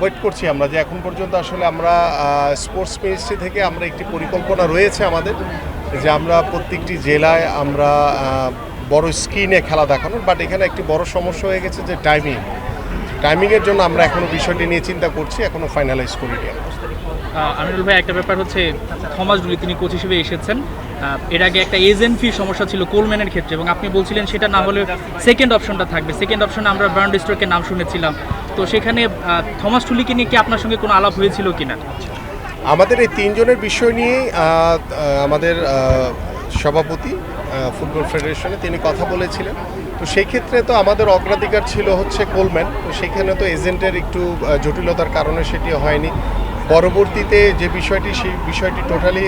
Wait করছি আমরা যে এখন পর্যন্ত আসলে আমরা স্পোর্টস মিনিস্ট্রি থেকে আমরা একটি পরিকল্পনা রয়েছে আমাদের যে আমরা প্রত্যেকটি জেলায় আমরা বড় স্ক্রিনে খেলা দেখানোর, বাট এখানে একটি বড় সমস্যা হয়ে গেছে যে টাইমিংয়ের জন্য আমরা এখনও বিষয়টি নিয়ে চিন্তা করছি, এখনও ফাইনালাইজ করিনি। আমিনুল ভাই, একটা ব্যাপার হচ্ছে থমাস ডুলি তিনি কোচ হিসেবে এসেছেন, এর আগে একটা এজেন্ট ফির সমস্যা ছিল কোলম্যানের ক্ষেত্রে, এবং আপনি বলছিলেন সেটা না হলে সেকেন্ড অপশনটা থাকবে। সেকেন্ড অপশনে আমরা ব্রান্ড স্টোকের নাম শুনেছিলাম, তো সেখানে থমাস টুলিকে নিয়ে কি আপনার সঙ্গে কোনো আলাপ হয়েছিল কিনা? আমাদের এই তিনজনের বিষয় নিয়েই আমাদের সভাপতি ফুটবল ফেডারেশনে তিনি কথা বলেছিলেন। তো সেই ক্ষেত্রে তো আমাদের অগ্রাধিকার ছিল হচ্ছে কোলম্যান, তো সেখানে তো এজেন্টের একটু জটিলতার কারণে সেটি হয়নি। পরবর্তীতে যে বিষয়টি, সেই বিষয়টি টোটালি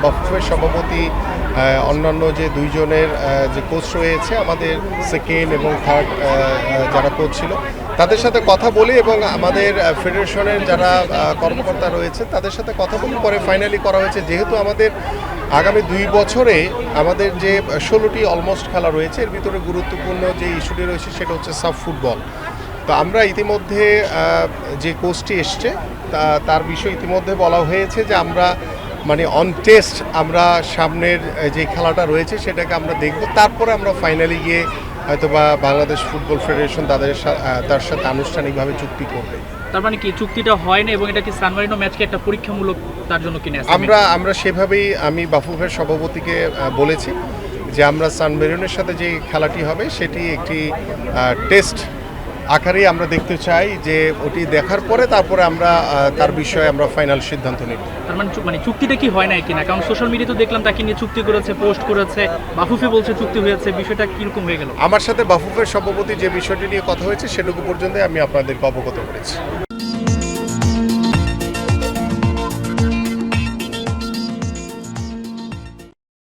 বাফুফের সভাপতি অন্যান্য যে দুইজনের যে কোচ রয়েছে আমাদের সেকেন্ড এবং থার্ড যারা কোচ ছিল তাদের সাথে কথা বলি, এবং আমাদের ফেডারেশনের যারা কর্মকর্তা রয়েছে তাদের সাথে কথা বলি, পরে ফাইনালি করা হয়েছে যেহেতু আমাদের আগামী 2 বছরে আমাদের যে 16টি অলমোস্ট খেলা রয়েছে, এর ভিতরে গুরুত্বপূর্ণ যে ইস্যুটি রয়েছে সেটা হচ্ছে সাব ফুটবল। তো আমরা ইতিমধ্যে যে কোচটি এসছে তার বিষয়ে ইতিমধ্যে বলা হয়েছে যে আমরা মানে অন টেস্ট আমরা সামনের যে খেলাটা রয়েছে সেটাকে আমরা দেখব, তারপরে আমরা ফাইনালি গিয়ে হয়তোবা বাংলাদেশ ফুটবল ফেডারেশন তার সাথে আনুষ্ঠানিকভাবে চুক্তি করবে। তার মানে কি চুক্তিটা হয় না, এবং এটা কি সান মারিনো ম্যাচকে একটা পরীক্ষামূলক তার জন্য কিনে আমরা সেভাবেই আমি বাফুফের সভাপতিকে বলেছি যে আমরা সান মেরিনোর সাথে যে খেলাটি হবে সেটি একটি টেস্ট আকারেই আমরা দেখতে চাই, যে ওটি দেখার পরে তারপরে আমরা তার বিষয়ে আমরা ফাইনাল সিদ্ধান্ত নিব। তার মানে চুক্তিটা কি হয় না কিনা? কারণ সোশ্যাল মিডিয়াতে দেখলাম তাকে নিয়ে চুক্তি করেছে, পোস্ট করেছে, বাফুফে বলছে চুক্তি হয়েছে, বিষয়টা কিরকম হয়ে গেল? আমার সাথে বাফুফের সভাপতি যে বিষয়টি নিয়ে কথা হয়েছে সেটুকু পর্যন্ত আমি আপনাদেরকে অবগত করেছি।